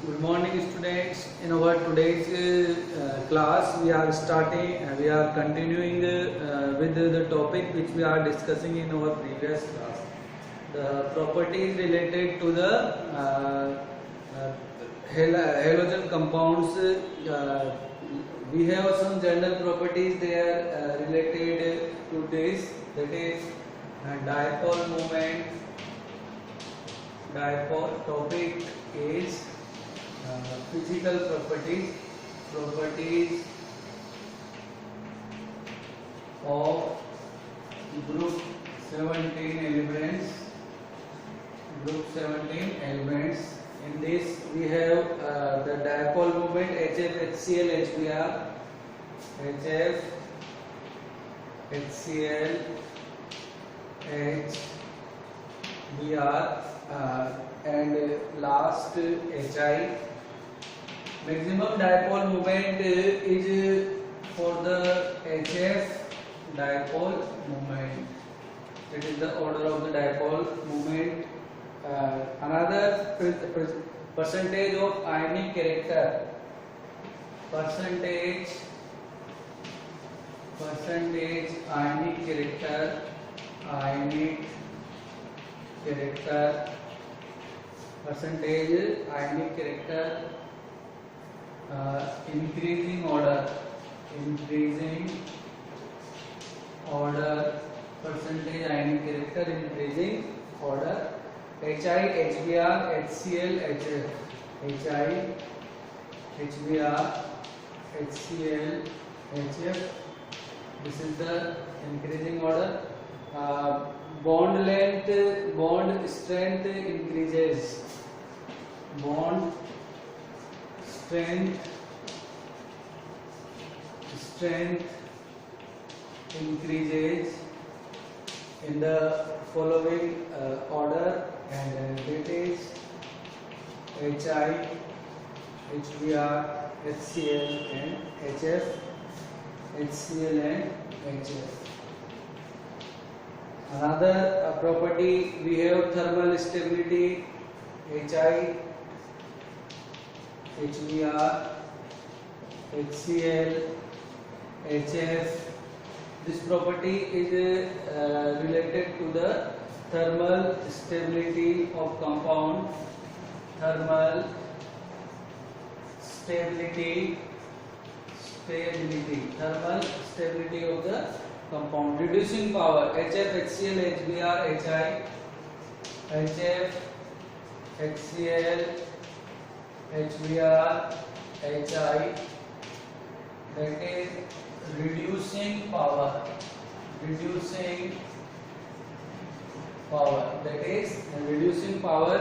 Good morning, students. In our today's class, we are continuing with the topic which we are discussing in our previous class. The properties related to the halogen compounds. We have some general properties there related to this. That is dipole moment. Dipole topic is physical properties of group 17 elements. In this we have the dipole moment HF, HCl, HBr, HF, HCl, HBr, and last HI. Maximum dipole moment is for the HF dipole moment. That is the order of the dipole moment. Another percentage of ionic character. Percentage ionic character. Percentage ionic character. Increasing order, percentage ionic character increasing order. HI, HBr, HCl, HF, HI, HBr, HCl, HF. This is the increasing order. Bond length, bond strength increases. Bond strength increases in the following order, and that is HI, HBr, HCl and HF, HCl and HF. Another property we have thermal stability. HI, HBr, HCl, HF. This property is related to the thermal stability of compound. Thermal stability of the compound. Reducing power. HF, HCl, HBr, HI, HF, HCl, HBr, HI. That is reducing power. That is reducing power.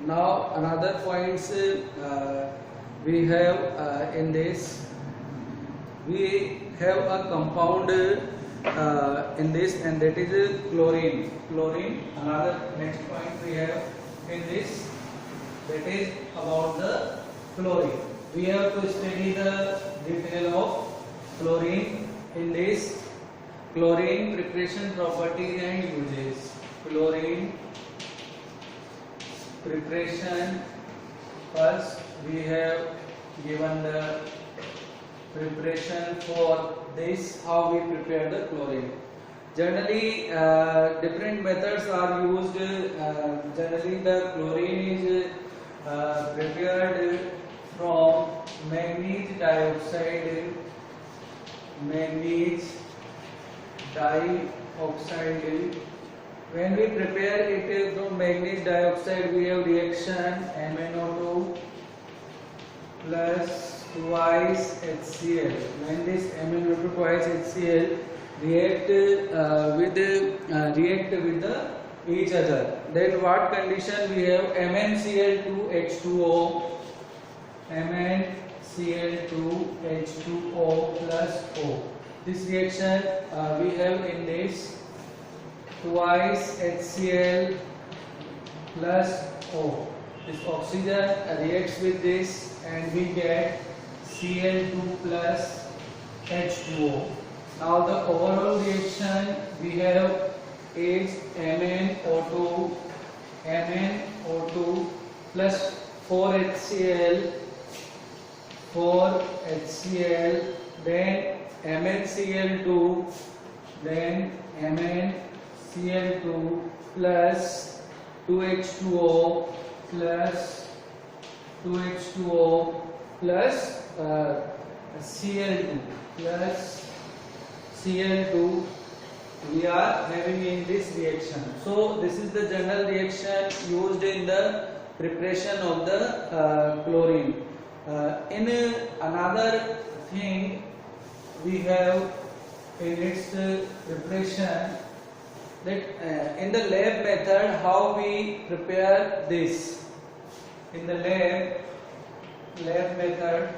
Now another points we have in this. We have a compound in this, and that is chlorine. Another next point we have in this, that is about the chlorine. We have to study the detail of chlorine in this. Chlorine preparation properties and uses. Chlorine preparation. First we have given the preparation for this, how we prepare the chlorine. Generally different methods are used. Generally the chlorine is prepared from manganese dioxide. When we prepare it from manganese dioxide, we have reaction MnO2 plus twice HCl. When this MnO2 twice HCl react with each other, then what condition we have? MnCl2H2O, MnCl2H2O plus O. This reaction we have in this twice HCl plus O. This oxygen reacts with this and we get Cl2 plus H2O. Now the overall reaction we have is MnO2 plus 4HCl, 4HCl, then MnCl2, then MnCl2 plus 2H2O plus 2H2O plus Cl2 plus Cl2 we are having in this reaction. So this is the general reaction used in the preparation of the chlorine. In another thing we have in its preparation, that in the lab method how we prepare this. In the lab method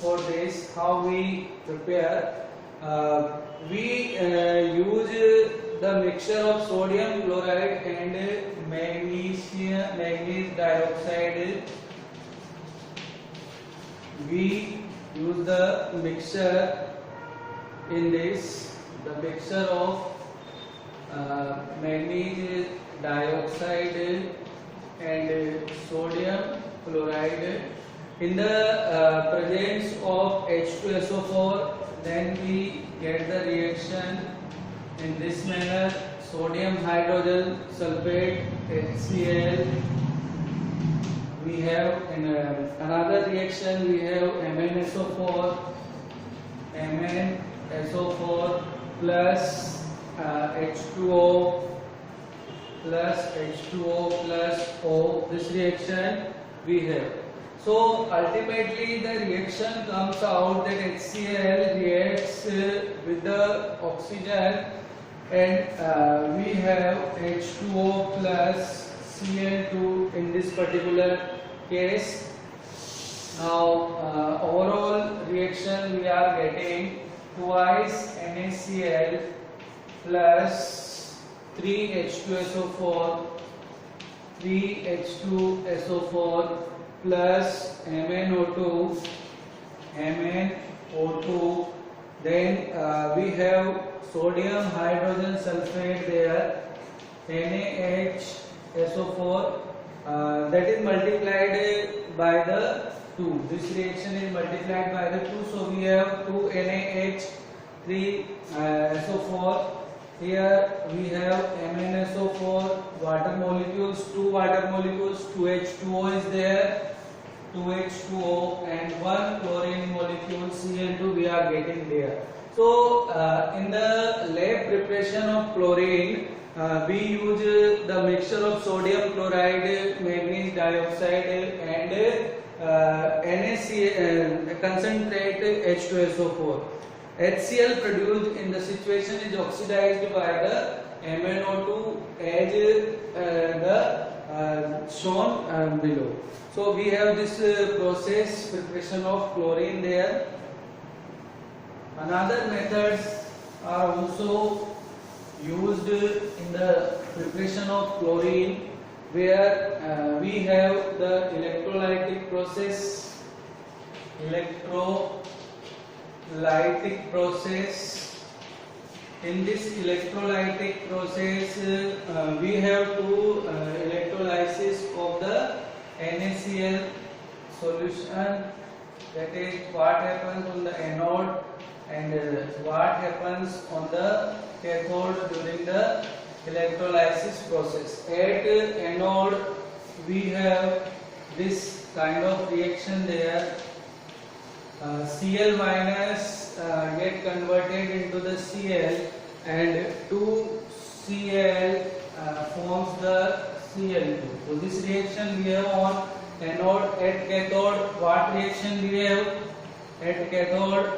for this how we prepare, we use the mixture of sodium chloride and magnesium dioxide. We use the mixture in this, the mixture of magnesium dioxide and sodium chloride in the presence of H2SO4. Then we get the reaction in this manner: sodium hydrogen sulfate HCl. We have in another reaction we have MnSO4 plus H2O plus O. This reaction we have. So ultimately the reaction comes out that HCl reacts with the oxygen, and we have H2O plus Cl2 in this particular case. Now overall reaction we are getting twice NaCl plus 3H2SO4 plus MnO2, then we have sodium hydrogen sulfate there, NaHSO4, that is multiplied by the 2. This reaction is multiplied by the 2, so we have 2 NaH, 3 SO4. Here we have MnSO4, water molecules, 2 water molecules, 2H2O is there, 2H2O, and 1 chlorine molecule Cl2 we are getting there. So in the lab preparation of chlorine, we use the mixture of sodium chloride, magnesium dioxide and NaCl, concentrate H2SO4. HCl produced in the situation is oxidized by the MnO2 as shown below. So we have this process preparation of chlorine there. Another methods are also used in the preparation of chlorine, where we have the electrolytic process. In this electrolytic process, we have two electrolysis of the NaCl solution. That is what happens on the anode and what happens on the cathode during the electrolysis process. At anode, we have this kind of reaction there. Cl minus get converted into the Cl, and 2Cl forms the Cl2. So this reaction we have on anode. At cathode, what reaction we have? At cathode,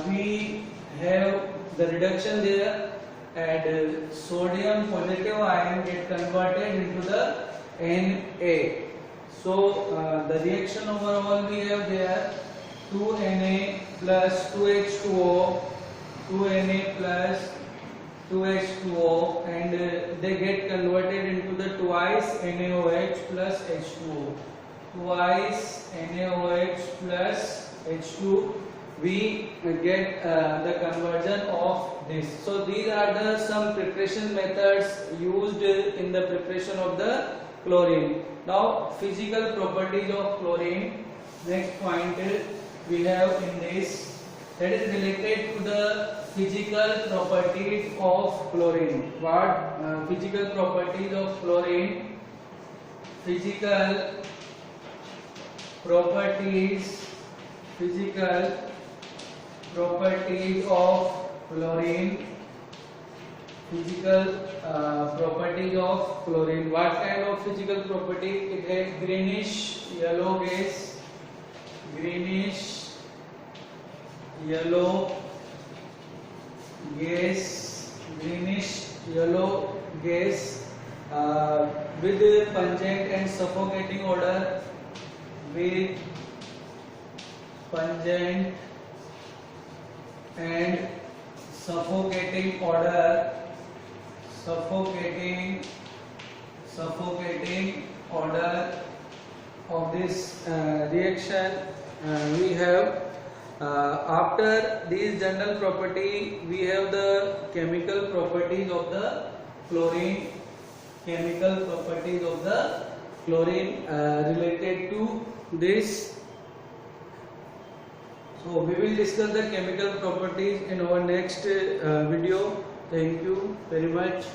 we have the reduction there, and sodium positive ion get converted into the Na. So the reaction overall we have there 2Na plus 2H2O, 2Na plus 2H2O, and they get converted into the twice NaOH plus H2O. Twice NaOH plus H2, we get the conversion of this. So these are the some preparation methods used in the preparation of the chlorine. Now physical properties of chlorine. Next point we have in this, that is related to the physical properties of chlorine. What physical properties of chlorine? Physical properties of chlorine. Physical properties of chlorine. What kind of physical property? It has greenish yellow gas. Greenish yellow gas with pungent and suffocating odor. With pungent and suffocating odor. Suffocating odor of this reaction. We have after these general property, we have the chemical properties of the chlorine. Chemical properties of the chlorine related to this. So we will discuss the chemical properties in our next video. Thank you very much.